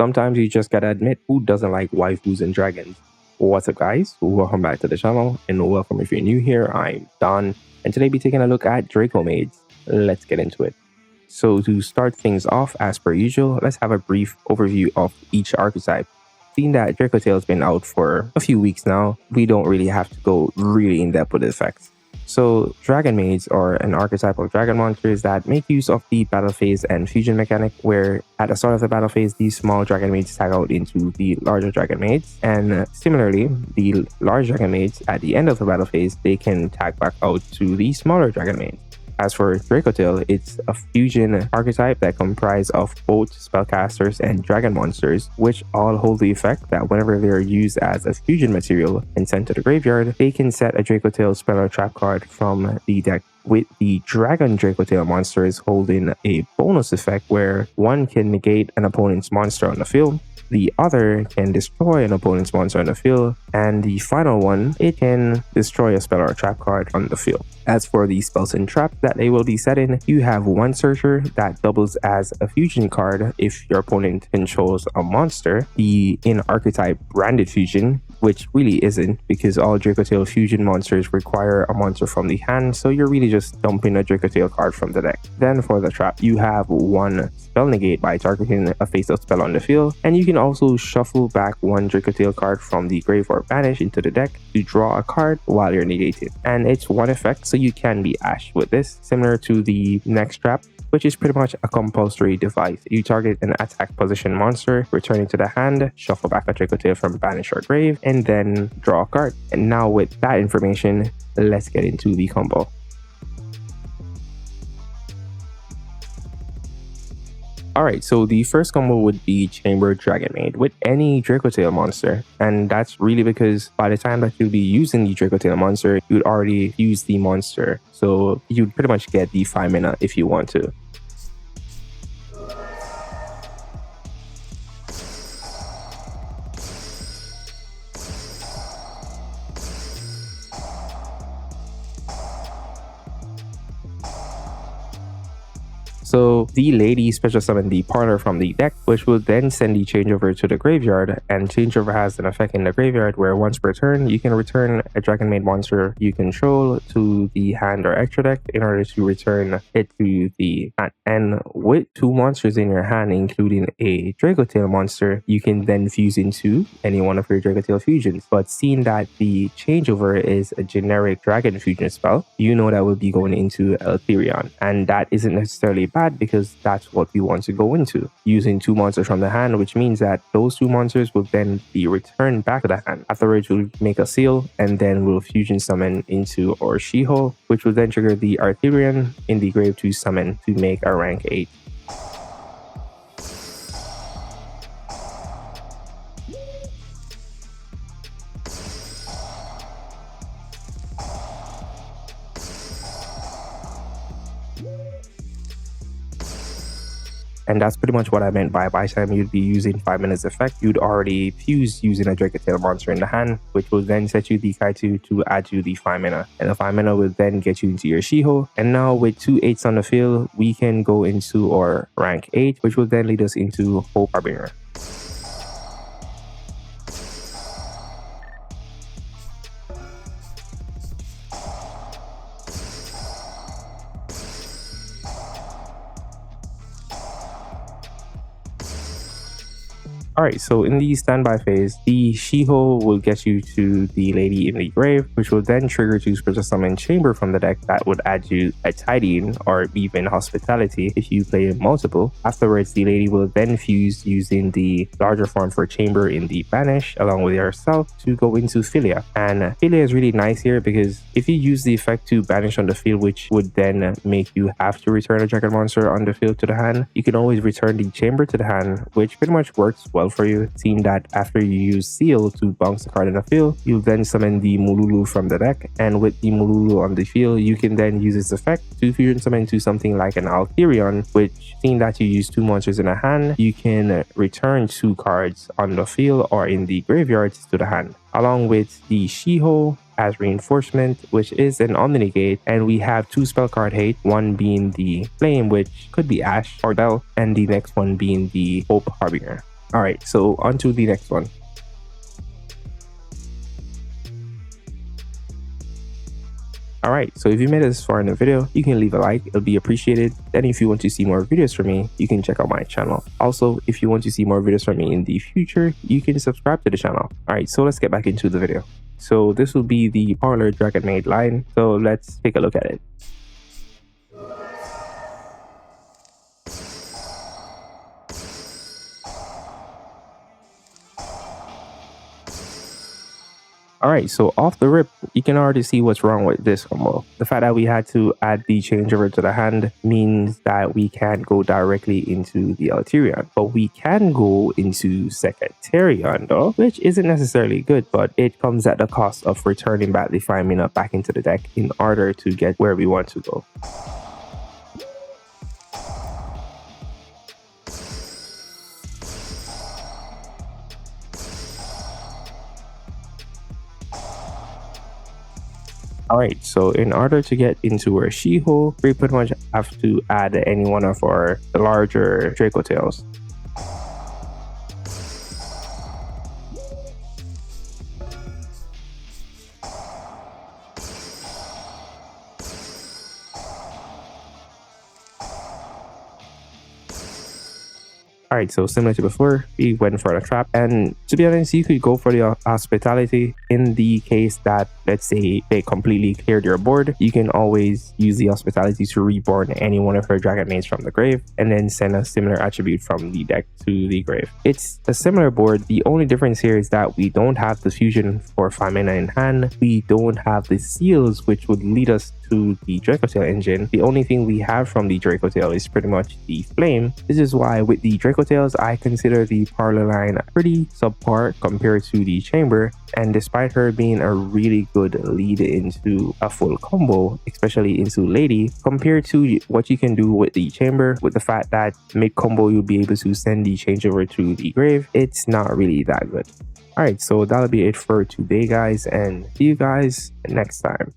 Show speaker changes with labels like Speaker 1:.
Speaker 1: Sometimes you just gotta admit, who doesn't like waifus and dragons? What's up guys, welcome back to the channel, and welcome if you're new here. I'm Don, and today we'll be taking a look at Dracomaids. Let's get into it. So to start things off, as per usual, let's have a brief overview of each archetype. Seeing that Dracotail has been out for a few weeks now, we don't really have to go really in depth with the effects. So Dragonmaids are an archetype of dragon monsters that make use of the battle phase and fusion mechanic, where at the start of the battle phase, these small Dragonmaids tag out into the larger Dragonmaids, and similarly, the large Dragonmaids at the end of the battle phase, they can tag back out to the smaller Dragonmaids. As for Dracotail, it's a fusion archetype that comprises of both spellcasters and dragon monsters, which all hold the effect that whenever they are used as a fusion material and sent to the graveyard, they can set a Dracotail spell or trap card from the deck, with the Dragon Dracotail monsters holding a bonus effect where one can negate an opponent's monster on the field, the other can destroy an opponent's monster on the field, and the final one, it can destroy a spell or a trap card on the field. As for the spells and traps that they will be setting, you have one searcher that doubles as a fusion card if your opponent controls a monster, the in-archetype branded fusion, which really isn't, because all Dracotail fusion monsters require a monster from the hand, so you're really just dumping a Dracotail card from the deck. Then for the trap, you have one spell negate by targeting a face-up spell on the field, and you can also shuffle back one Dracotail card from the grave or banish into the deck to draw a card while you're negating. And it's one effect, so you can be Ash with this, similar to the next trap, which is pretty much a compulsory device. You target an attack position monster, return it to the hand, shuffle back a Dracotail from banish or grave, and then draw a card. And now with that information, let's get into the combo. Alright, so the first combo would be Chamber Dragonmaid with any Dracotail monster, and that's really because by the time that you'll be using the Dracotail monster, you'd already use the monster, so you'd pretty much get the 5 mana if you want to. So the lady special summon the partner from the deck, which will then send the changeover to the graveyard, and changeover has an effect in the graveyard where once per turn, you can return a Dragonmaid monster you control to the hand or extra deck in order to return it to the hand. And with two monsters in your hand, including a Dracotail monster, you can then fuse into any one of your Dracotail fusions. But seeing that the changeover is a generic dragon fusion spell, you know that will be going into Eltherion, and that isn't necessarily bad, because that's what we want to go into, using two monsters from the hand, which means that those two monsters will then be returned back to the hand. Afterwards, we'll make a seal, and then we'll fusion summon into our Yugioh, which will then trigger the Artmage in the grave to summon to make a rank 8. And that's pretty much what I meant by the time you'd be using 5 minutes effect, you'd already fuse using a Dracotail monster in the hand, which will then set you the Kaitu to add you the 5 mana. And the 5 mana will then get you into your Yugioh. And now with 2 8s on the field, we can go into our rank 8, which will then lead us into Hope Harbinger. Alright, so in the standby phase, the Yugioh will get you to the lady in the grave, which will then trigger to special summon Chamber from the deck that would add you a Tidying or even Hospitality if you play multiple. Afterwards, the lady will then fuse using the larger form for Chamber in the banish along with yourself to go into Philia. And Philia is really nice here because if you use the effect to banish on the field, which would then make you have to return a dragon monster on the field to the hand, you can always return the Chamber to the hand, which pretty much works well for you, seeing that after you use Seal to bounce the card in the field, you'll then summon the Mululu from the deck, and with the Mululu on the field, you can then use its effect to fusion summon to something like an Altherion, which, seeing that you use two monsters in a hand, you can return 2 cards on the field or in the graveyard to the hand, along with the Yugioh as reinforcement, which is an omni-negate, and we have 2 spell card hate, one being the Flame, which could be Ash or Bell, and the next one being the Hope Harbinger. All right, so on to the next one. Alright, so if you made it this far in the video, you can leave a like, it'll be appreciated. Then if you want to see more videos from me, you can check out my channel. Also, if you want to see more videos from me in the future, you can subscribe to the channel. Alright, so let's get back into the video. So this will be the Parlor Dragonmaid line, so let's take a look at it. Alright, so off the rip, you can already see what's wrong with this combo. The fact that we had to add the changeover to the hand means that we can't go directly into the Alterion, but we can go into Secretarion though, which isn't necessarily good, but it comes at the cost of returning back the 5 mana back into the deck in order to get where we want to go. Alright, so in order to get into our Yugioh, we pretty much have to add any one of our larger Dracotails. Alright, so similar to before, we went for the trap, and to be honest, you could go for the hospitality in the case that, let's say, they completely cleared your board. You can always use the hospitality to reborn any one of her dragon maids from the grave, and then send a similar attribute from the deck to the grave. It's a similar board. The only difference here is that we don't have the fusion for 5 mana in hand. We don't have the seals, which would lead us to the Dracotail engine. The only thing we have from the Dracotail is pretty much the flame. This is why with the Dracotails, I consider the Parlor line pretty subpar compared to the Chamber, and despite her being a really good lead into a full combo, especially into Lady, compared to what you can do with the Chamber, with the fact that mid-combo you'll be able to send the changeover to the grave, it's not really that good. Alright, so that'll be it for today guys, and see you guys next time.